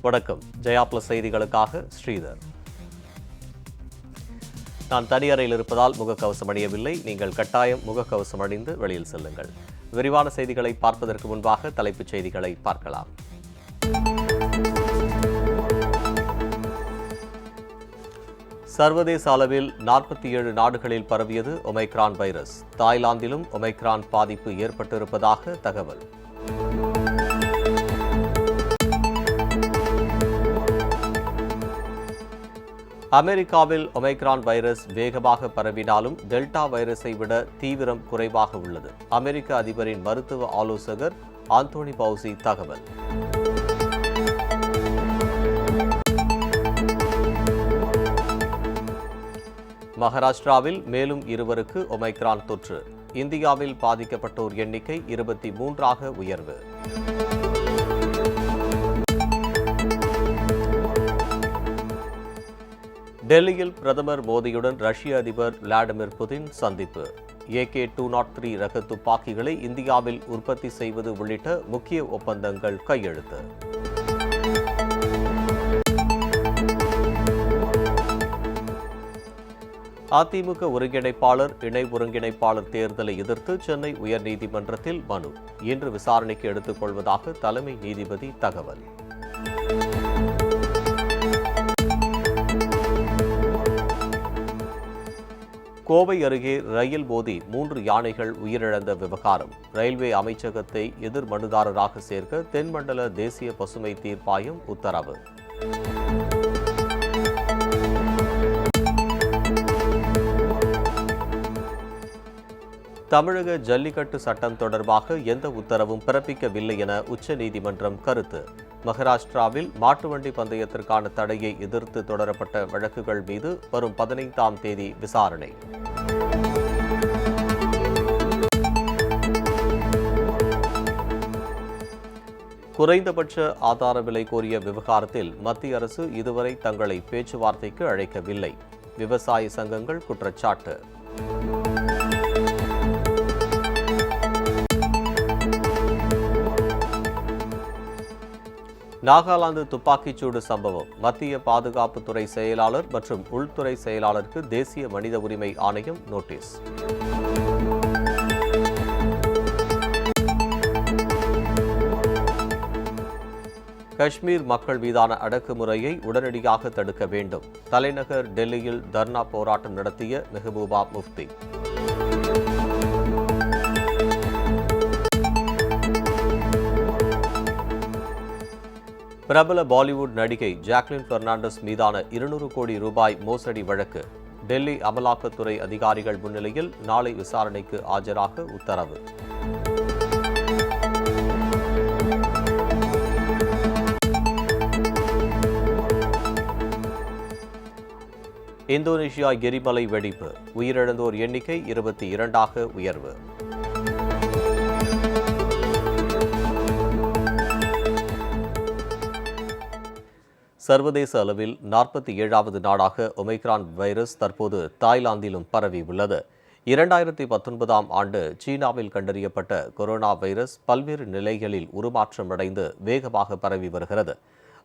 வணக்கம். ஜெயா பிளஸ் செய்திகளுக்காக ஸ்ரீதர். நான் தனியறையில் இருப்பதால் முகக்கவசம் அணியவில்லை. நீங்கள் கட்டாயம் முகக்கவசம் அணிந்து வெளியில் செல்லுங்கள். விரிவான செய்திகளை பார்ப்பதற்கு முன்பாக தலைப்புச் செய்திகளை பார்க்கலாம். சர்வதேச அளவில் 47 நாடுகளில் பரவியது ஒமைக்ரான் வைரஸ். தாய்லாந்திலும் ஒமைக்ரான் பாதிப்பு ஏற்பட்டிருப்பதாக தகவல். அமெரிக்காவில் ஒமைக்ரான் வைரஸ் வேகமாக பரவினாலும் டெல்டா வைரஸை விட தீவிரம் குறைவாக உள்ளது. அமெரிக்க அதிபரின் மருத்துவ ஆலோசகர் ஆந்தோனி பவுசி தகவல். மகாராஷ்டிராவில் மேலும் 2 ஒமைக்ரான் தொற்று. இந்தியாவில் பாதிக்கப்பட்டோர் எண்ணிக்கை 23 உயர்வு. டெல்லியில் பிரதமர் மோடியுடன் ரஷ்ய அதிபர் விளாடிமிர் புதின் சந்திப்பு. AK-203 ரக துப்பாக்கிகளை இந்தியாவில் உற்பத்தி செய்வது உள்ளிட்ட முக்கிய ஒப்பந்தங்கள் கையெழுத்து. அதிமுக ஒருங்கிணைப்பாளர், இணை ஒருங்கிணைப்பாளர் தேர்தலை எதிர்த்து சென்னை உயர்நீதிமன்றத்தில் மனு. இன்று விசாரணைக்கு எடுத்துக் கொள்வதாக தலைமை நீதிபதி தகவல். கோவை அருகே ரயில் மோதி 3 யானைகள் உயிரிழந்த விவகாரம். ரயில்வே அமைச்சகத்தை எதிர் மனுதாரராக சேர்க்க தென்மண்டல தேசிய பசுமை தீர்ப்பாயம் உத்தரவு. தமிழக ஜல்லிக்கட்டு சட்டம் தொடர்பாக எந்த உத்தரவும் பிறப்பிக்கவில்லை என உச்சநீதிமன்றம் கருத்து. மகாராஷ்டிராவில் மாட்டுவண்டி பந்தயத்திற்கான தடையை எதிர்த்து தொடரப்பட்ட வழக்குகள் மீது வரும் 15ஆம் தேதி விசாரணை. குறைந்தபட்ச ஆதார விலை கோரிய விவகாரத்தில் மத்திய அரசு இதுவரை தங்களை பேச்சுவார்த்தைக்கு அழைக்கவில்லை. விவசாய சங்கங்கள் குற்றச்சாட்டு. நாகாலாந்து துப்பாக்கிச்சூடு சம்பவம். மத்திய பாதுகாப்புத்துறை செயலாளர் மற்றும் உள்துறை செயலாளருக்கு தேசிய மனித உரிமை ஆணையம் நோட்டீஸ். காஷ்மீர் மக்கள் மீதான அடக்குமுறையை உடனடியாக தடுக்க வேண்டும். தலைநகர் டெல்லியில் தர்ணா போராட்டம் நடத்திய மெஹபூபா முஃப்தி. பிரபல பாலிவுட் நடிகை ஜாக்லின் பெர்னாண்டஸ் மீதான 200 கோடி ரூபாய் மோசடி வழக்கு. டெல்லி அமலாக்கத்துறை அதிகாரிகள் முன்னிலையில் நாளை விசாரணைக்கு ஆஜராக உத்தரவு. இந்தோனேஷியா எரிமலை வெடிப்பு. உயிரிழந்தோர் எண்ணிக்கை 22 உயர்வு. சர்வதேச அளவில் 47வது நாடாக ஒமைக்ரான் வைரஸ் தற்போது தாய்லாந்திலும் பரவி உள்ளது. 2019ஆம் ஆண்டு சீனாவில் கண்டறியப்பட்ட கொரோனா வைரஸ் பல்வேறு நிலைகளில் உருமாற்றம் அடைந்து வேகமாக பரவி வருகிறது.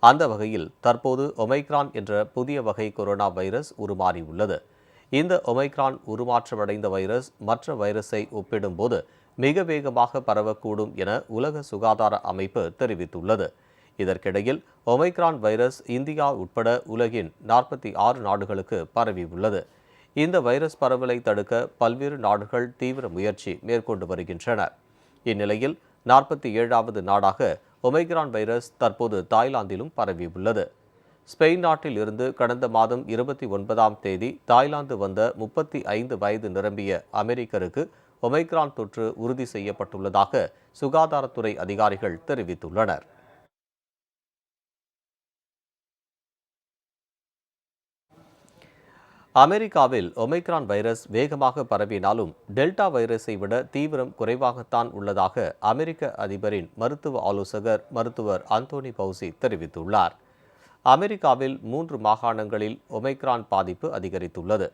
அந்த வகையில் தற்போது ஒமைக்ரான் என்ற புதிய வகை கொரோனா வைரஸ் உருமாறியுள்ளது. இந்த ஒமைக்ரான் உருமாற்றமடைந்த வைரஸ் மற்ற வைரஸை ஒப்பிடும்போது மிக வேகமாக பரவக்கூடும் என உலக சுகாதார அமைப்பு தெரிவித்துள்ளது. இதற்கிடையில் ஒமைக்ரான் வைரஸ் இந்தியா உட்பட உலகின் 46 நாடுகளுக்கு பரவியுள்ளது. இந்த வைரஸ் பரவலை தடுக்க பல்வேறு நாடுகள் தீவிர முயற்சி மேற்கொண்டு வருகின்றன. இந்நிலையில் 47வது நாடாக ஒமைக்ரான் வைரஸ் தற்போது தாய்லாந்திலும் பரவியுள்ளது. ஸ்பெயின் நாட்டில் இருந்து கடந்த மாதம் 29ஆம் தேதி தாய்லாந்து வந்த 35 வயது நிரம்பிய அமெரிக்கருக்கு ஒமைக்ரான் தொற்று உறுதி செய்யப்பட்டுள்ளதாக சுகாதாரத்துறை அதிகாரிகள் தெரிவித்துள்ளனர். அமெரிக்காவில் ஒமைக்ரான் வைரஸ் வேகமாக பரவினாலும் டெல்டா வைரஸை விட தீவிரம் குறைவாகத்தான் உள்ளதாக அமெரிக்க அதிபரின் மருத்துவ ஆலோசகர் மருத்துவர் ஆந்தோனி பவுசி தெரிவித்துள்ளார். அமெரிக்காவில் 3 மாகாணங்களில் ஒமைக்ரான் பாதிப்பு அதிகரித்துள்ளது.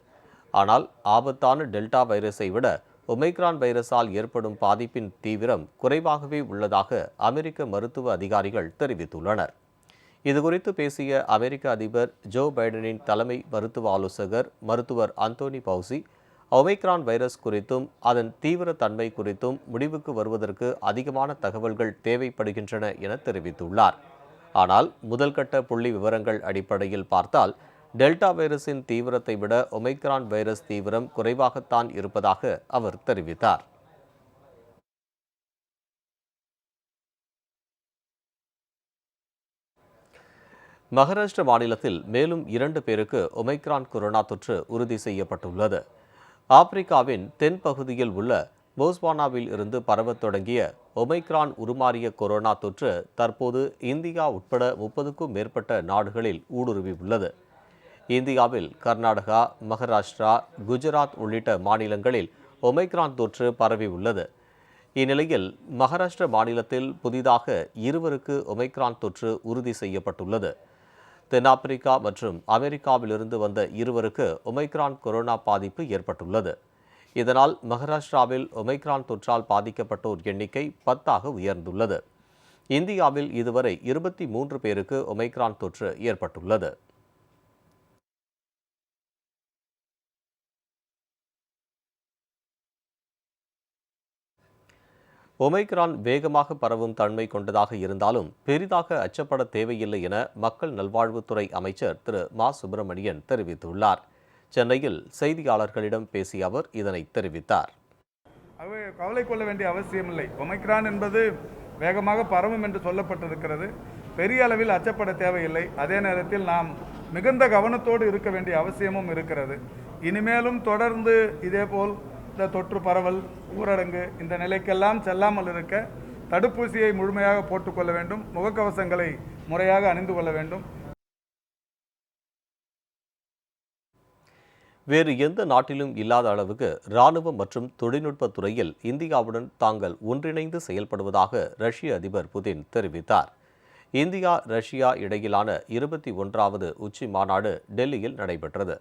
ஆனால் ஆபத்தான டெல்டா வைரஸை விட ஒமைக்ரான் வைரஸால் ஏற்படும் பாதிப்பின் தீவிரம் குறைவாகவே உள்ளதாக அமெரிக்க மருத்துவ அதிகாரிகள் தெரிவித்துள்ளனர். இதுகுறித்து பேசிய அமெரிக்க அதிபர் ஜோ பைடனின் தலைமை மருத்துவ ஆலோசகர் மருத்துவர் அந்தோனி பவுசி, ஒமைக்ரான் வைரஸ் குறித்தும் அதன் தீவிர தன்மை குறித்தும் முடிவுக்கு வருவதற்கு அதிகமான தகவல்கள் தேவைப்படுகின்றன என தெரிவித்துள்ளார். ஆனால் முதல்கட்ட புள்ளி விவரங்கள் அடிப்படையில் பார்த்தால் டெல்டா வைரஸின் தீவிரத்தை விட ஒமைக்ரான் வைரஸ் தீவிரம் குறைவாகத்தான் இருப்பதாக அவர் தெரிவித்தார். மகாராஷ்டிர மாநிலத்தில் மேலும் 2 பேருக்கு ஒமைக்ரான் கொரோனா தொற்று உறுதி செய்யப்பட்டுள்ளது. ஆப்பிரிக்காவின் தென் பகுதியில் உள்ள போஸ்வானாவில் இருந்து பரவத் தொடங்கிய ஒமைக்ரான் உருமாறிய கொரோனா தொற்று தற்போது இந்தியா உட்பட 30க்கும் மேற்பட்ட நாடுகளில் ஊடுருவியுள்ளது. இந்தியாவில் கர்நாடகா, மகாராஷ்டிரா, குஜராத் உள்ளிட்ட மாநிலங்களில் ஒமைக்ரான் தொற்று பரவியுள்ளது. இந்நிலையில் மகாராஷ்டிர மாநிலத்தில் புதிதாக 2 ஒமைக்ரான் தொற்று உறுதி செய்யப்பட்டுள்ளது. தென்னாப்பிரிக்கா மற்றும் அமெரிக்காவிலிருந்து வந்த 2 ஒமைக்ரான் கொரோனா பாதிப்பு ஏற்பட்டுள்ளது. இதனால் மகாராஷ்டிராவில் ஒமைக்ரான் தொற்றால் பாதிக்கப்பட்டோர் எண்ணிக்கை 10ஆக உயர்ந்துள்ளது. இந்தியாவில் இதுவரை 23 பேருக்கு ஒமைக்ரான் தொற்று ஏற்பட்டுள்ளது. ஒமைக்ரான் வேகமாக பரவும் தன்மை கொண்டதாக இருந்தாலும் பெரிதாக அச்சப்பட தேவையில்லை என மக்கள் நல்வாழ்வுத்துறை அமைச்சர் திரு மா. சுப்பிரமணியன் தெரிவித்துள்ளார். சென்னையில் செய்தியாளர்களிடம் பேசிய அவர் இதனை தெரிவித்தார். கவலை கொள்ள வேண்டிய அவசியமில்லை. ஒமைக்ரான் என்பது வேகமாக பரவும் என்று சொல்லப்பட்டிருக்கிறது. பெரிய அளவில் அச்சப்பட தேவையில்லை. அதே நேரத்தில் நாம் மிகுந்த கவனத்தோடு இருக்க வேண்டிய அவசியமும் இருக்கிறது. இனிமேலும் தொடர்ந்து இதேபோல் இந்த தொற்று பரவல், ஊரடங்கு இந்த நிலைக்கெல்லாம் செல்லாமல் இருக்க தடுப்பூசியை முழுமையாக போட்டுக்கொள்ள வேண்டும். முகக்கவசங்களை முறையாக அணிந்து கொள்ள வேண்டும். வேறு எந்த நாட்டிலும் இல்லாத அளவுக்கு இராணுவம் மற்றும் தொழில்நுட்ப துறையில் இந்தியாவுடன் தாங்கள் ஒன்றிணைந்து செயல்படுவதாக ரஷ்ய அதிபர் புதின் தெரிவித்தார். இந்தியா, ரஷ்யா இடையிலான 21வது உச்சி மாநாடு டெல்லியில் நடைபெற்றது.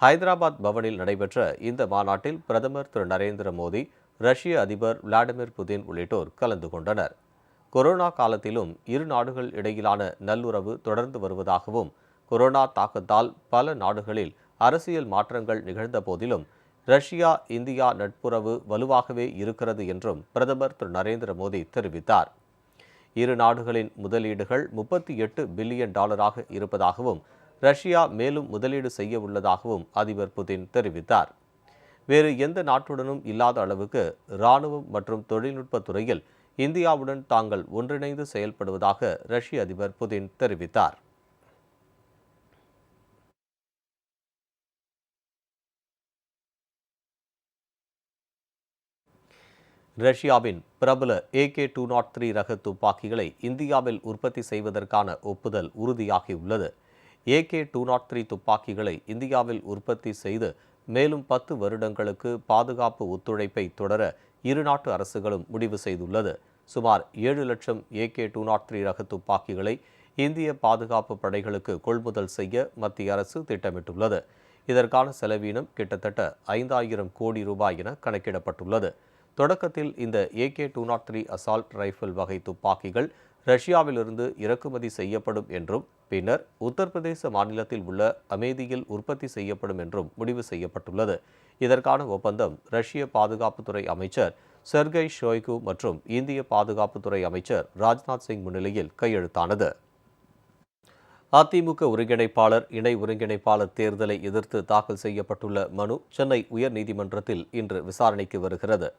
ஹைதராபாத் பவனில் நடைபெற்ற இந்த மாநாட்டில் பிரதமர் திரு நரேந்திர மோடி, ரஷ்ய அதிபர் விளாடிமிர் புதின் உள்ளிட்டோர் கலந்து கொண்டனர். கொரோனா காலத்திலும் இரு நாடுகள் இடையிலான நல்லுறவு தொடர்ந்து வருவதாகவும், கொரோனா தாக்கத்தால் பல நாடுகளில் அரசியல் மாற்றங்கள் நிகழ்ந்த போதிலும் ரஷ்யா இந்தியா நட்புறவு வலுவாகவே இருக்கிறது என்றும் பிரதமர் திரு நரேந்திர மோடி தெரிவித்தார். இரு நாடுகளின் முதலீடுகள் $38 பில்லியன் இருப்பதாகவும், ரஷ்யா மேலும் முதலீடு செய்ய உள்ளதாகவும் அதிபர் புதின் தெரிவித்தார். வேறு எந்த நாட்டுடனும் இல்லாத அளவுக்கு இராணுவம் மற்றும் தொழில்நுட்ப துறையில் இந்தியாவுடன் தாங்கள் ஒன்றிணைந்து செயல்படுவதாக ரஷ்ய அதிபர் புதின் தெரிவித்தார். ரஷ்யாவின் பிரபல AK-203 ரக துப்பாக்கிகளை இந்தியாவில் உற்பத்தி செய்வதற்கான ஒப்புதல் உறுதியாகியுள்ளது. AK-203 துப்பாக்கிகளை இந்தியாவில் உற்பத்தி செய்து மேலும் 10 வருடங்களுக்கு பாதுகாப்பு ஒத்துழைப்பை தொடர இரு நாட்டு அரசுகளும் முடிவு செய்துள்ளது. சுமார் 7 லட்சம் AK-203 ரக துப்பாக்கிகளை இந்திய பாதுகாப்பு படைகளுக்கு கொள்முதல் செய்ய மத்திய அரசு திட்டமிட்டுள்ளது. இதற்கான செலவீனம் கிட்டத்தட்ட 5000 கோடி ரூபாய் என கணக்கிடப்பட்டுள்ளது. தொடக்கத்தில் இந்த AK-203 அசால்ட் ரைஃபிள் வகை துப்பாக்கிகள் ரஷ்யாவிலிருந்து இறக்குமதி செய்யப்படும் என்றும், பின்னர் உத்தரப்பிரதேச மாநிலத்தில் உள்ள அமேதியில் உற்பத்தி செய்யப்படும் என்றும் முடிவு செய்யப்பட்டுள்ளது. இதற்கான ஒப்பந்தம் ரஷ்ய பாதுகாப்புத்துறை அமைச்சர் செர்கை ஷோய்கு மற்றும் இந்திய பாதுகாப்புத்துறை அமைச்சர் ராஜ்நாத் சிங் முன்னிலையில் கையெழுத்தானது. அதிமுக ஒருங்கிணைப்பாளர், இணை ஒருங்கிணைப்பாளர் தேர்தலை எதிர்த்து தாக்கல் செய்யப்பட்டுள்ள மனு சென்னை உயர்நீதிமன்றத்தில் இன்று விசாரணைக்கு வருகிறது.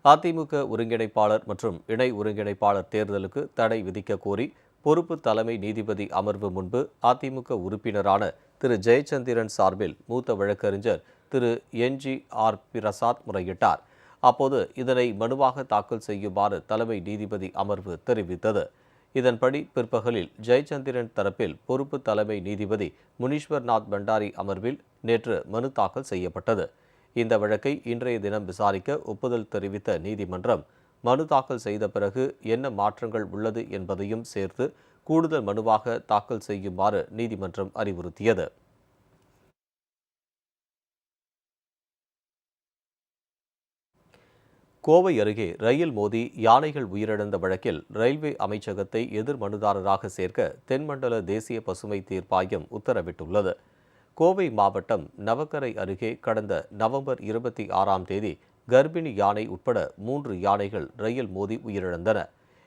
அதிமுக ஒருங்கிணைப்பாளர் மற்றும் இணை ஒருங்கிணைப்பாளர் தேர்தலுக்கு தடை விதிக்க கோரி பொறுப்பு தலைமை நீதிபதி அமர்வு முன்பு அதிமுக உறுப்பினரான திரு ஜெயச்சந்திரன் சார்பில் மூத்த வழக்கறிஞர் திரு NGR பிரசாத் முறையிட்டார். அப்போது இதனை மனுவாக தாக்கல் செய்யுமாறு தலைமை நீதிபதி அமர்வு தெரிவித்தது. இதன்படி பிற்பகலில் ஜெயச்சந்திரன் தரப்பில் பொறுப்பு தலைமை நீதிபதி முனீஸ்வர்நாத் பண்டாரி அமர்வில் நேற்று மனு தாக்கல் செய்யப்பட்டது. இந்த வழக்கை இன்றைய தினம் விசாரிக்க ஒப்புதல் தெரிவித்த நீதிமன்றம், மனு தாக்கல் செய்த பிறகு என்ன மாற்றங்கள் உள்ளது என்பதையும் சேர்த்து கூடுதல் மனுவாக தாக்கல் செய்யுமாறு நீதிமன்றம் அறிவுறுத்தியது. கோவை அருகே ரயில் மோதி யானைகள் உயிரிழந்த வழக்கில் ரயில்வே அமைச்சகத்தை எதிர் மனுதாரராக சேர்க்க தென்மண்டல தேசிய பசுமை தீர்ப்பாயம் உத்தரவிட்டுள்ளது. கோவை மாவட்டம் நவக்கரை அருகே கடந்த நவம்பர் 26ஆம் தேதி கர்ப்பிணி யானை உட்பட 3 யானைகள் ரயில் மோதி உயிரிழந்தன.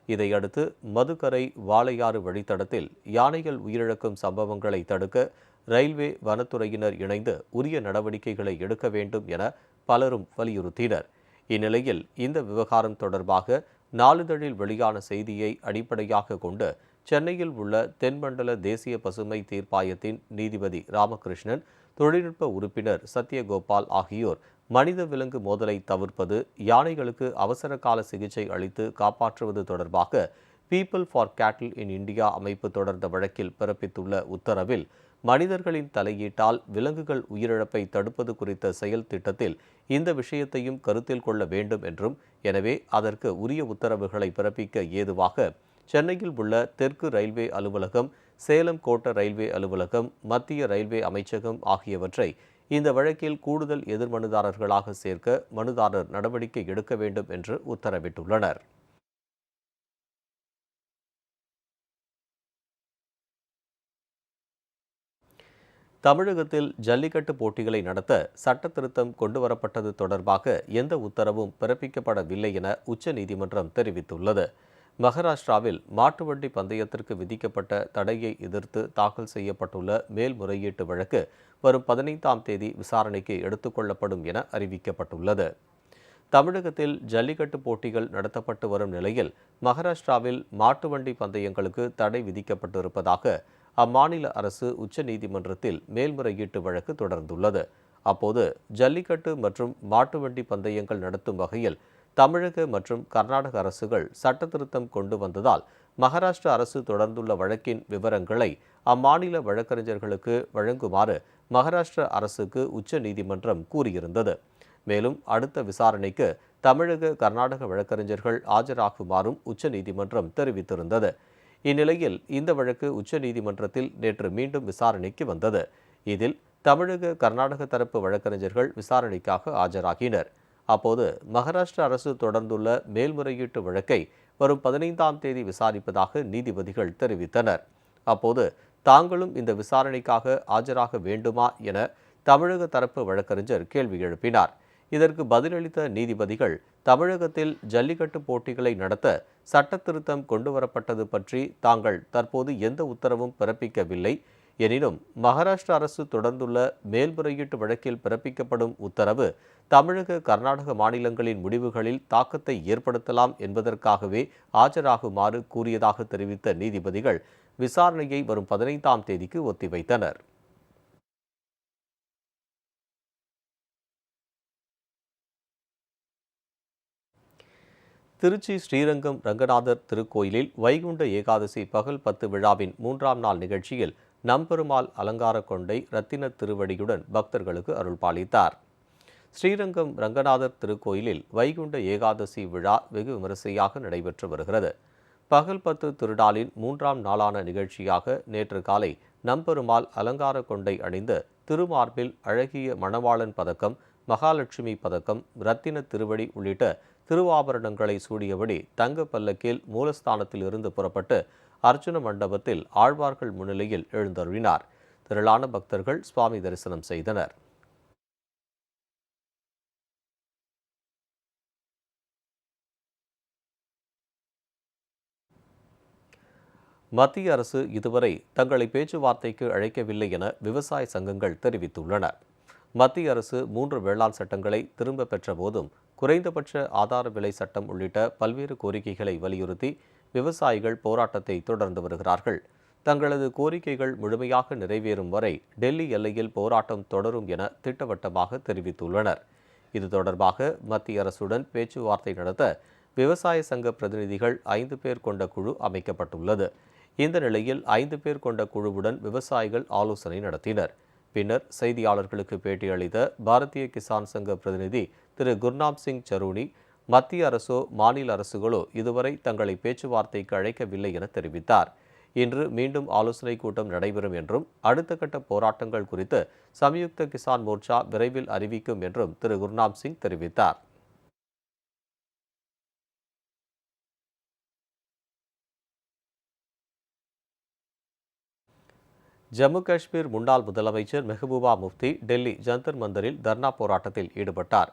இதையடுத்து மதுக்கரை வாளையாறு வழித்தடத்தில் யானைகள் உயிரிழக்கும் சம்பவங்களை தடுக்க ரயில்வே வனத்துறையினர் இணைந்து உரிய நடவடிக்கைகளை எடுக்க வேண்டும் என பலரும் வலியுறுத்தினர். இந்நிலையில் இந்த விவகாரம் தொடர்பாக நாளிதழில் வெளியான செய்தியை அடிப்படையாக கொண்டு சென்னையில் உள்ள தென்மண்டல தேசிய பசுமை தீர்ப்பாயத்தின் நீதிபதி ராமகிருஷ்ணன், தொழில்நுட்ப உறுப்பினர் சத்யகோபால் ஆகியோர் மனித விலங்கு மோதலை தவிர்ப்பது, யானைகளுக்கு அவசர கால சிகிச்சை அளித்து காப்பாற்றுவது தொடர்பாக பீப்பிள் ஃபார் கேட்டில் இன் இந்தியா அமைப்பு தொடர்ந்த வழக்கில் பிறப்பித்துள்ள உத்தரவில் மனிதர்களின் தலையீட்டால் விலங்குகள் உயிரிழப்பை தடுப்பது குறித்த செயல் திட்டத்தில் இந்த விஷயத்தையும் கருத்தில் கொள்ள வேண்டும் என்றும், எனவே அதற்கு உரிய உத்தரவுகளை பிறப்பிக்க ஏதுவாக சென்னையில் உள்ள தெற்கு ரயில்வே அலுவலகம், சேலம் கோட்ட ரயில்வே அலுவலகம், மத்திய ரயில்வே அமைச்சகம் ஆகியவற்றை இந்த வழக்கில் கூடுதல் எதிர்மனுதாரர்களாக சேர்க்க மனுதாரர் நடவடிக்கை எடுக்க வேண்டும் என்று உத்தரவிட்டுள்ளனர். தமிழகத்தில் ஜல்லிக்கட்டு போட்டிகளை நடத்த சட்ட திருத்தம் கொண்டுவரப்பட்டது தொடர்பாக எந்த உத்தரவும் பிறப்பிக்கப்படவில்லை என உச்சநீதிமன்றம் தெரிவித்துள்ளது. மகாராஷ்டிராவில் மாட்டு வண்டி பந்தயத்திற்கு விதிக்கப்பட்ட தடையை எதிர்த்து தாக்கல் செய்யப்பட்டுள்ள மேல்முறையீட்டு வழக்கு வரும் 15ஆம் தேதி விசாரணைக்கு எடுத்துக்கொள்ளப்படும் என அறிவிக்கப்பட்டுள்ளது. தமிழகத்தில் ஜல்லிக்கட்டு போட்டிகள் நடத்தப்பட்டு வரும் நிலையில் மகாராஷ்டிராவில் மாட்டு வண்டி பந்தயங்களுக்கு தடை விதிக்கப்பட்டிருப்பதாக அம்மாநில அரசு உச்சநீதிமன்றத்தில் மேல்முறையீட்டு வழக்கு தொடர்ந்துள்ளது. அப்போது ஜல்லிக்கட்டு மற்றும் மாட்டு வண்டி பந்தயங்கள் நடத்தும் வகையில் தமிழக மற்றும் கர்நாடக அரசுகள் சட்ட திருத்தம் கொண்டு வந்ததால் மகாராஷ்டிரா அரசு தொடர்ந்துள்ள வழக்கின் விவரங்களை அம்மாநில வழக்கறிஞர்களுக்கு வழங்குமாறு மகாராஷ்டிரா அரசுக்கு உச்சநீதிமன்றம் கூறியிருந்தது. மேலும் அடுத்த விசாரணைக்கு தமிழக கர்நாடக வழக்கறிஞர்கள் ஆஜராகுமாறும் உச்சநீதிமன்றம் தெரிவித்திருந்தது. இந்நிலையில் இந்த வழக்கு உச்சநீதிமன்றத்தில் நேற்று மீண்டும் விசாரணைக்கு வந்தது. இதில் தமிழக கர்நாடக தரப்பு வழக்கறிஞர்கள் விசாரணைக்காக ஆஜராகினர். அப்போது மகாராஷ்டிரா அரசு தொடர்ந்துள்ள மேல்முறையீட்டு வழக்கை வரும் 15ஆம் தேதி விசாரிப்பதாக நீதிபதிகள் தெரிவித்தனர். அப்போது தாங்களும் இந்த விசாரணைக்காக ஆஜராக வேண்டுமா என தமிழக தரப்பு வழக்கறிஞர் கேள்வி எழுப்பினார். இதற்கு பதிலளித்த நீதிபதிகள், தமிழகத்தில் ஜல்லிக்கட்டு போட்டிகளை நடத்த சட்ட திருத்தம் கொண்டுவரப்பட்டது பற்றி தாங்கள் தற்போது எந்த உத்தரவும் பிறப்பிக்கவில்லை. எனினும் மகாராஷ்டிரா அரசு தொடர்ந்துள்ள மேல்முறையீட்டு வழக்கில் பிறப்பிக்கப்படும் உத்தரவு தமிழக கர்நாடக மாநிலங்களின் முடிவுகளில் தாக்கத்தை ஏற்படுத்தலாம் என்பதற்காகவே ஆஜராகுமாறு கூறியதாக தெரிவித்த நீதிபதிகள் விசாரணையை வரும் 15ஆம் தேதிக்கு ஒத்திவைத்தனர். திருச்சி ஸ்ரீரங்கம் ரங்கநாதர் திருக்கோயிலில் வைகுண்ட ஏகாதசி பகல் 10 விழாவின் 3ஆம் நாள் நிகழ்ச்சியில் நம்பெருமாள் அலங்கார கொண்டை ரத்தின திருவடியுடன் பக்தர்களுக்கு அருள்பாலித்தார். ஸ்ரீரங்கம் ரங்கநாதர் திருக்கோயிலில் வைகுண்ட ஏகாதசி விழா வெகு விமரிசையாக நடைபெற்று வருகிறது. பகல் 10 திருநாளின் 3ஆம் நாளான நிகழ்ச்சியாக நேற்று காலை நம்பெருமாள் அலங்கார கொண்டை அணிந்து திருமார்பில் அழகிய மணவாளன் பதக்கம், மகாலட்சுமி பதக்கம், ரத்தின திருவடி உள்ளிட்ட திருவாபரணங்களை சூடியபடி தங்க பல்லக்கில் மூலஸ்தானத்தில் இருந்து புறப்பட்டு அர்ஜுன மண்டபத்தில் ஆழ்வார்கள் முன்னிலையில் எழுந்தருளினார். திரளான பக்தர்கள் சுவாமி தரிசனம் செய்தனர். மத்திய அரசு இதுவரை தங்களை பேச்சுவார்த்தைக்கு அழைக்கவில்லை என விவசாய சங்கங்கள் தெரிவித்துள்ளன. மத்திய அரசு 3 வேளாண் சட்டங்களை திரும்ப பெற்ற போதும் குறைந்தபட்ச ஆதார விலை சட்டம் உள்ளிட்ட பல்வேறு கோரிக்கைகளை வலியுறுத்தி விவசாயிகள் போராட்டத்தை தொடர்ந்து வருகிறார்கள். தங்களது கோரிக்கைகள் முழுமையாக நிறைவேறும் வரை டெல்லி எல்லையில் போராட்டம் தொடரும் என திட்டவட்டமாக தெரிவித்துள்ளனர். இது தொடர்பாக மத்திய அரசுடன் பேச்சுவார்த்தை நடத்த விவசாய சங்க பிரதிநிதிகள் 5 பேர் கொண்ட குழு அமைக்கப்பட்டுள்ளது. இந்த நிலையில் 5 பேர் கொண்ட குழுவுடன் விவசாயிகள் ஆலோசனை நடத்தினர். பின்னர் செய்தியாளர்களுக்கு பேட்டியளித்த பாரதிய கிசான் சங்க பிரதிநிதி திரு குர்நாம் சிங் சரூனி, மத்திய அரசோ மாநில அரசுகளோ இதுவரை தங்களை பேச்சுவார்த்தைக்கு அழைக்கவில்லை என தெரிவித்தார். இன்று மீண்டும் ஆலோசனை கூட்டம் நடைபெறும் என்றும் அடுத்த கட்ட போராட்டங்கள் குறித்து சம்யுக்த கிசான் மோர்ச்சா விரைவில் அறிவிக்கும் என்றும் திரு குர்நாம் சிங் தெரிவித்தார். ஜம்மு காஷ்மீர் முன்னாள் முதலமைச்சர் மெஹபூபா முஃப்தி டெல்லி ஜந்தர் மந்தரில் தர்ணா போராட்டத்தில் ஈடுபட்டார்.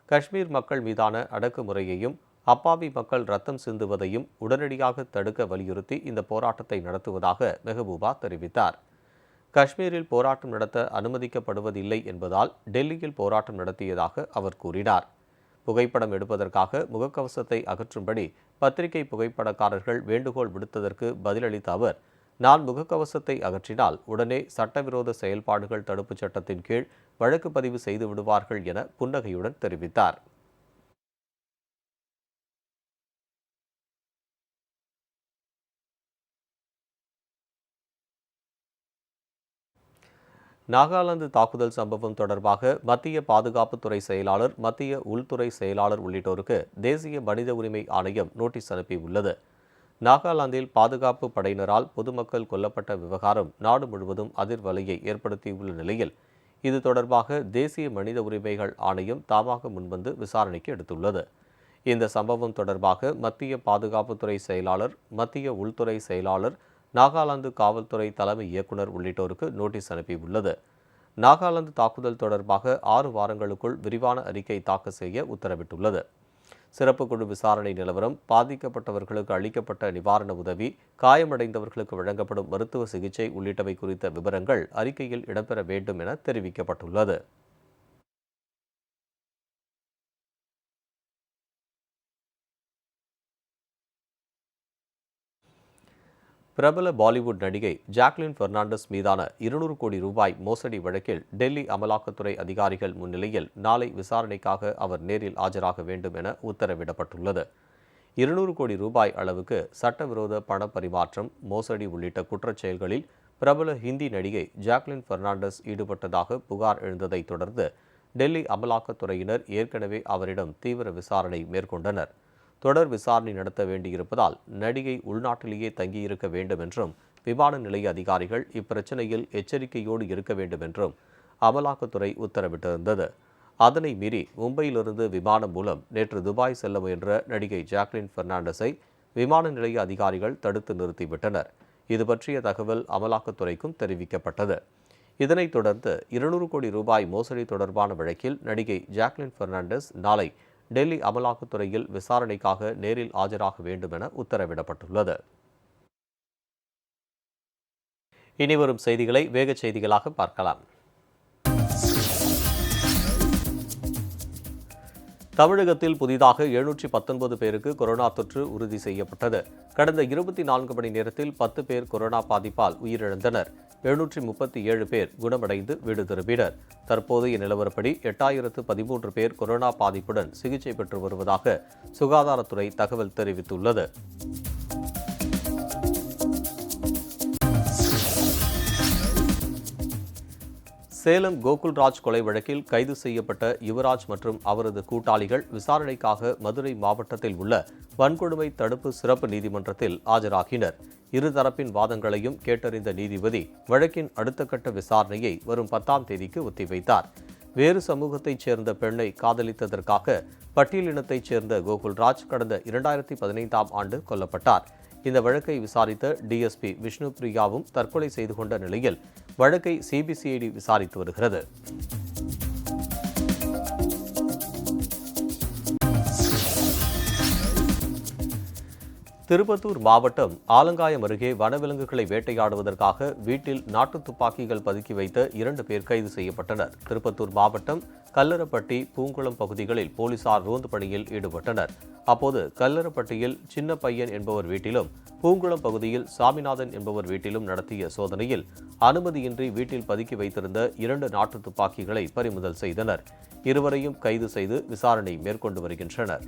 காஷ்மீர் மக்கள் மீதான அடக்குமுறையையும் அப்பாவி மக்கள் ரத்தம் சிந்துவதையும் உடனடியாக தடுக்க வலியுறுத்தி இந்த போராட்டத்தை நடத்துவதாக மெஹபூபா தெரிவித்தார். காஷ்மீரில் போராட்டம் நடத்த அனுமதிக்கப்படுவதில்லை என்பதால் டெல்லியில் போராட்டம் நடத்தியதாக அவர் கூறினார். புகைப்படம் எடுப்பதற்காக முகக்கவசத்தை அகற்றும்படி பத்திரிகை புகைப்படக்காரர்கள் வேண்டுகோள் விடுத்ததற்கு பதிலளித்த அவர், நான் முகக்கவசத்தை அகற்றினால் உடனே சட்டவிரோத செயல்பாடுகள் தடுப்புச் சட்டத்தின் கீழ் வழக்கு பதிவு செய்து விடுவார்கள் என புன்னகையுடன் தெரிவித்தார். நாகாலாந்து தாக்குதல் சம்பவம் தொடர்பாக மத்திய பாதுகாப்புத்துறை செயலாளர், மத்திய உள்துறை செயலாளர் உள்ளிட்டோருக்கு தேசிய மனித உரிமை ஆணையம் நோட்டீஸ் அனுப்பியுள்ளது. நாகாலாந்தில் பாதுகாப்பு படையினரால் பொதுமக்கள் கொல்லப்பட்ட விவகாரம் நாடு முழுவதும் அதிர்வலையை ஏற்படுத்தியுள்ள நிலையில் இது தொடர்பாக தேசிய மனித உரிமைகள் ஆணையம் தாமாக முன்வந்து விசாரணைக்கு எடுத்துள்ளது. இந்த சம்பவம் தொடர்பாக மத்திய பாதுகாப்புத்துறை செயலாளர், மத்திய உள்துறை செயலாளர், நாகாலாந்து காவல்துறை தலைமை இயக்குநர் உள்ளிட்டோருக்கு நோட்டீஸ் அனுப்பியுள்ளது. நாகாலாந்து தாக்குதல் தொடர்பாக 6 வாரங்களுக்குள் விரிவான அறிக்கை தாக்கல் செய்ய உத்தரவிட்டுள்ளது. சிறப்பு குழு விசாரணை நிலவரம், பாதிக்கப்பட்டவர்களுக்கு அளிக்கப்பட்ட நிவாரண உதவி, காயமடைந்தவர்களுக்கு வழங்கப்படும் மருத்துவ சிகிச்சை உள்ளிட்டவை குறித்த விவரங்கள் அறிக்கையில் இடம்பெற வேண்டும் என தெரிவிக்கப்பட்டுள்ளது. பிரபல பாலிவுட் நடிகை ஜாக்லின் பெர்னாண்டஸ் மீதான 200 கோடி ரூபாய் மோசடி வழக்கில் டெல்லி அமலாக்கத்துறை அதிகாரிகள் முன்னிலையில் நாளை விசாரணைக்காக அவர் நேரில் ஆஜராக வேண்டும் என உத்தரவிடப்பட்டுள்ளது. 200 கோடி ரூபாய் அளவுக்கு சட்டவிரோத பண பரிமாற்றம், மோசடி உள்ளிட்ட குற்றச் செயல்களில் பிரபல ஹிந்தி நடிகை ஜாக்லின் பெர்னாண்டஸ் ஈடுபட்டதாக புகார் எழுந்ததை தொடர்ந்து டெல்லி அமலாக்கத்துறையினர் ஏற்கனவே அவரிடம் தீவிர விசாரணை மேற்கொண்டனர். தொடர் விசாரணை நடத்த வேண்டியிருப்பதால் நடிகை உள்நாட்டிலேயே தங்கியிருக்க வேண்டும் என்றும், விமான நிலைய அதிகாரிகள் இப்பிரச்சனையில் எச்சரிக்கையோடு இருக்க வேண்டும் என்றும் அமலாக்கத்துறை உத்தரவிட்டிருந்தது. அதனை மீறி மும்பையிலிருந்து விமானம் மூலம் நேற்று துபாய் செல்ல முயன்ற நடிகை ஜாக்லின் பெர்னாண்டஸை விமான நிலைய அதிகாரிகள் தடுத்து நிறுத்திவிட்டனர். இது பற்றிய தகவல் அமலாக்கத்துறைக்கும் தெரிவிக்கப்பட்டது. இதனைத் தொடர்ந்து 200 கோடி ரூபாய் மோசடி தொடர்பான வழக்கில் நடிகை ஜாக்லின் பெர்னாண்டஸ் நாளை டெல்லி அமலாக்கத்துறையில் விசாரணைக்காக நேரில் ஆஜராக வேண்டும் என உத்தரவிடப்பட்டுள்ளது. இனிவரும் செய்திகளை வேகச் செய்திகளாக பார்க்கலாம். தமிழகத்தில் புதிதாக 719 பேருக்கு கொரோனா தொற்று உறுதி செய்யப்பட்டது. கடந்த 24 மணி நேரத்தில் 10 பேர் கொரோனா பாதிப்பால் உயிரிழந்தனர். 737 பேர் குணமடைந்து வீடு திரும்பினர். தற்போதைய நிலவரப்படி 8013 பேர் கொரோனா பாதிப்புடன் சிகிச்சை பெற்று வருவதாக சுகாதாரத்துறை தகவல் தெரிவித்துள்ளது. சேலம் கோகுல்ராஜ் கொலை வழக்கில் கைது செய்யப்பட்ட யுவராஜ் மற்றும் அவரது கூட்டாளிகள் விசாரணைக்காக மதுரை மாவட்டத்தில் உள்ள வன்கொடுமை தடுப்பு சிறப்பு நீதிமன்றத்தில் ஆஜராகினர். இருதரப்பின் வாதங்களையும் கேட்டறிந்த நீதிபதி வழக்கின் அடுத்த கட்ட விசாரணையை வரும் 10ஆம் தேதிக்கு ஒத்திவைத்தார். வேறு சமூகத்தைச் சேர்ந்த பெண்ணை காதலித்ததற்காக பட்டியலினத்தைச் சேர்ந்த கோகுல்ராஜ் கடந்த 2015ஆம் ஆண்டு கொல்லப்பட்டார். இந்த வழக்கை விசாரித்த டிஎஸ்பி விஷ்ணு பிரியாவும் தற்கொலை செய்து கொண்ட நிலையில் வழக்கை சிபிசிஐடி விசாரித்து வருகிறது. திருப்பத்தூர் மாவட்டம் ஆலங்காயம் அருகே வனவிலங்குகளை வேட்டையாடுவதற்காக வீட்டில் நாட்டு துப்பாக்கிகள் பதுக்கி வைத்த 2 பேர் கைது செய்யப்பட்டனர். திருப்பத்தூர் மாவட்டம் கல்லரப்பட்டி, பூங்குளம் பகுதிகளில் போலீசார் ரோந்து பணியில் ஈடுபட்டனர். அப்போது கல்லரப்பட்டியில் சின்ன பையன் என்பவர் வீட்டிலும், பூங்குளம் பகுதியில் சாமிநாதன் என்பவர் வீட்டிலும் நடத்திய சோதனையில் அனுமதியின்றி வீட்டில் பதுக்கி வைத்திருந்த 2 நாட்டு துப்பாக்கிகளை பறிமுதல் செய்தனர். இருவரையும் கைது செய்து விசாரணை மேற்கொண்டு வருகின்றனர்.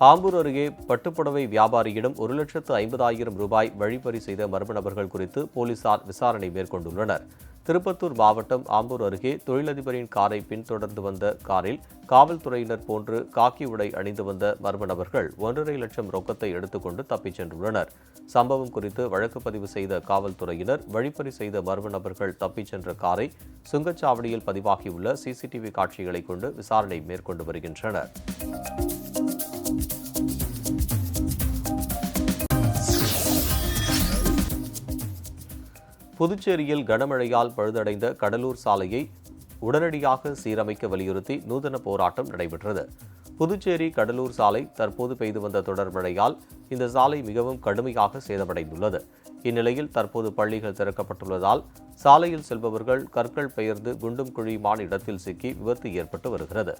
ஆம்பூர் அருகே பட்டுப்புடவை வியாபாரியிடம் 1,50,000 ரூபாய் வழிப்பறி செய்த மர்ம நபர்கள் குறித்து போலீசார் விசாரணை மேற்கொண்டுள்ளனர். திருப்பத்தூர் மாவட்டம் ஆம்பூர் அருகே தொழிலதிபரின் காரை பின்தொடர்ந்து வந்த காரில் காவல்துறையினர் போன்று காக்கி உடை அணிந்து வந்த மர்ம நபர்கள் 1,50,000 லட்சம் ரொக்கத்தை எடுத்துக்கொண்டு தப்பிச் சென்றுள்ளனர். சம்பவம் குறித்து வழக்கு பதிவு செய்த காவல்துறையினர் வழிப்பறி செய்த மர்ம நபர்கள் தப்பிச் சென்ற காரை சுங்கச்சாவடியில் பதிவாகியுள்ள சிசிடிவி காட்சிகளை கொண்டு விசாரணை மேற்கொண்டு வருகின்றனர். புதுச்சேரியில் கனமழையால் பழுதடைந்த கடலூர் சாலையை உடனடியாக சீரமைக்க வலியுறுத்தி நூதன போராட்டம் நடைபெற்றது. புதுச்சேரி கடலூர் சாலை தற்போது பெய்து வந்த தொடர் மழையால் இந்த சாலை மிகவும் கடுமையாக சேதமடைந்துள்ளது. இந்நிலையில் தற்போது பள்ளிகள் திறக்கப்பட்டுள்ளதால் சாலையில் செல்பவர்கள் கற்கள் பெயர்ந்து குண்டும் குழியுமான இடத்தில் சிக்கி விபத்து ஏற்பட்டு வருகிறது.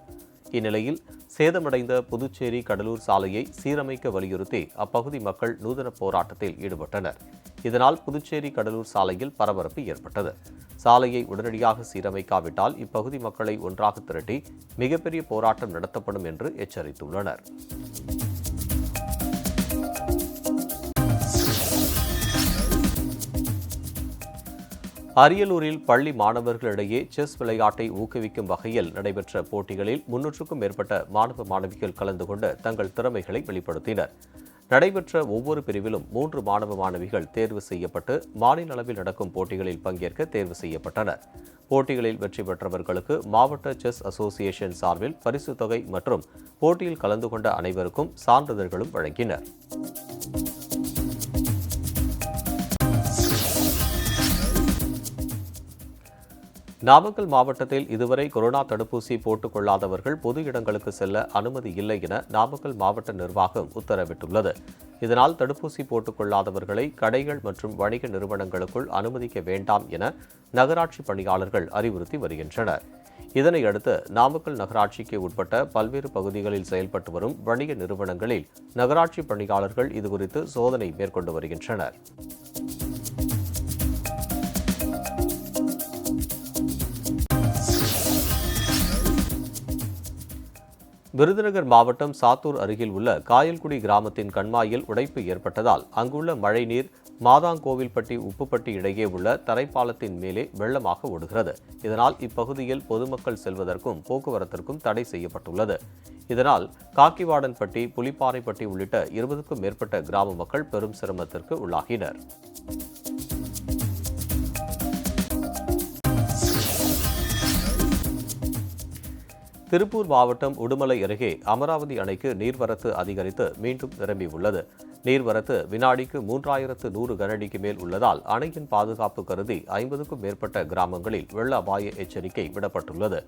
இந்நிலையில் சேதமடைந்த புதுச்சேரி கடலூர் சாலையை சீரமைக்க வலியுறுத்தி அப்பகுதி மக்கள் நூதன போராட்டத்தில் ஈடுபட்டனர். இதனால் புதுச்சேரி கடலூர் சாலையில் பரபரப்பு ஏற்பட்டது. சாலையை உடனடியாக சீரமைக்காவிட்டால் இப்பகுதி மக்களை ஒன்றாக திரட்டி மிகப்பெரிய போராட்டம் நடத்தப்படும் என்று எச்சரித்துள்ளனர். அரியலூரில் பள்ளி மாணவர்களிடையே செஸ் விளையாட்டை ஊக்குவிக்கும் வகையில் நடைபெற்ற போட்டிகளில் 300க்கும் மேற்பட்ட மாணவ மாணவிகள் கலந்து கொண்டு தங்கள் திறமைகளை வெளிப்படுத்தினர். நடைபெற்ற ஒவ்வொரு பிரிவிலும் 3 மாணவ மாணவிகள் தேர்வு செய்யப்பட்டு மாநில அளவில் நடக்கும் போட்டிகளில் பங்கேற்க தேர்வு செய்யப்பட்டனர். போட்டிகளில் வெற்றி பெற்றவர்களுக்கு மாவட்ட செஸ் அசோசியேஷன் சார்பில் பரிசுத் தொகை மற்றும் போட்டியில் கலந்து கொண்ட அனைவருக்கும் சான்றிதழ்களும் வழங்கினர். நாமக்கல் மாவட்டத்தில் இதுவரை கொரோனா தடுப்பூசி போட்டுக் கொள்ளாதவர்கள் பொது இடங்களுக்கு செல்ல அனுமதி இல்லை என நாமக்கல் மாவட்ட நிர்வாகம் உத்தரவிட்டுள்ளது. இதனால் தடுப்பூசி போட்டுக் கொள்ளாதவர்களை கடைகள் மற்றும் வணிக நிறுவனங்களுக்குள் அனுமதிக்க வேண்டாம் என நகராட்சி பணியாளர்கள் அறிவுறுத்தி வருகின்றனர். இதனையடுத்து நாமக்கல் நகராட்சிக்கு உட்பட்ட பல்வேறு பகுதிகளில் செயல்பட்டு வரும் வணிக நிறுவனங்களில் நகராட்சி பணியாளர்கள் இதுகுறித்து சோதனை மேற்கொண்டு வருகின்றனர். விருதுநகர் மாவட்டம் சாத்தூர் அருகில் உள்ள காயல்குடி கிராமத்தின் கண்மாயில் உடைப்பு ஏற்பட்டதால் அங்குள்ள மழைநீர் மாதாங்கோவில்பட்டி உப்புப்பட்டி இடையே உள்ள தரைப்பாலத்தின் மேலே வெள்ளமாக ஓடுகிறது. இதனால் இப்பகுதியில் பொதுமக்கள் செல்வதற்கும் போக்குவரத்திற்கும் தடை செய்யப்பட்டுள்ளது. இதனால் காக்கிவாடன்பட்டி, புலிப்பாறைப்பட்டி உள்ளிட்ட 20க்கும் மேற்பட்ட கிராம மக்கள் பெரும் சிரமத்திற்கு உள்ளாகினர். திருப்பூர் மாவட்டம் உடுமலை அருகே அமராவதி அணைக்கு நீர்வரத்து அதிகரித்து மீண்டும் நிரம்பியுள்ளது. நீர்வரத்து வினாடிக்கு 3100 கனஅடிக்கு மேல் உள்ளதால் அணையின் பாதுகாப்பு கருதி 50க்கும் மேற்பட்ட கிராமங்களில் வெள்ள அபாய எச்சரிக்கை விடப்பட்டுள்ளது.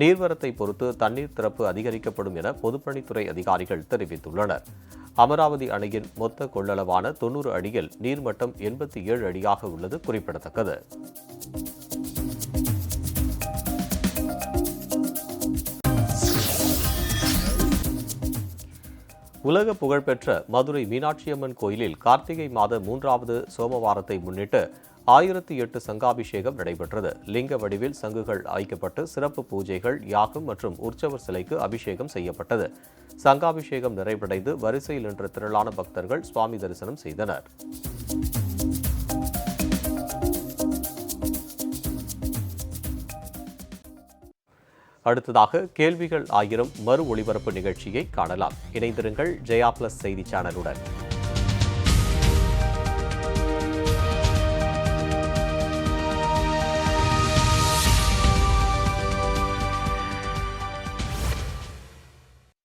நீர்வரத்தை பொறுத்து தண்ணீர் திறப்பு அதிகரிக்கப்படும் என பொதுப்பணித்துறை அதிகாரிகள் தெரிவித்துள்ளனர். அமராவதி அணையின் மொத்த கொள்ளளவான 90 அடியில் நீர்மட்டம் 87 அடியாக உள்ளது குறிப்பிடத்தக்கது. உலக புகழ்பெற்ற மதுரை மீனாட்சியம்மன் கோயிலில் கார்த்திகை மாத 3வது சோமவாரத்தை முன்னிட்டு 1008 சங்காபிஷேகம் நடைபெற்றது. லிங்க வடிவில் சங்குகள் வைக்கப்பட்டு சிறப்பு பூஜைகள், யாகம் மற்றும் உற்சவர் சிலைக்கு அபிஷேகம் செய்யப்பட்டது. சங்காபிஷேகம் நிறைவடைந்து வரிசையில் நின்ற திரளான பக்தர்கள் சுவாமி தரிசனம் செய்தனர். அடுத்ததாக கேள்விகள் 1000 மறு ஒளிபரப்பு நிகழ்ச்சியை காணலாம். இணைந்திருங்கள் ஜெயா பிளஸ் செய்தி சேனலுடன்.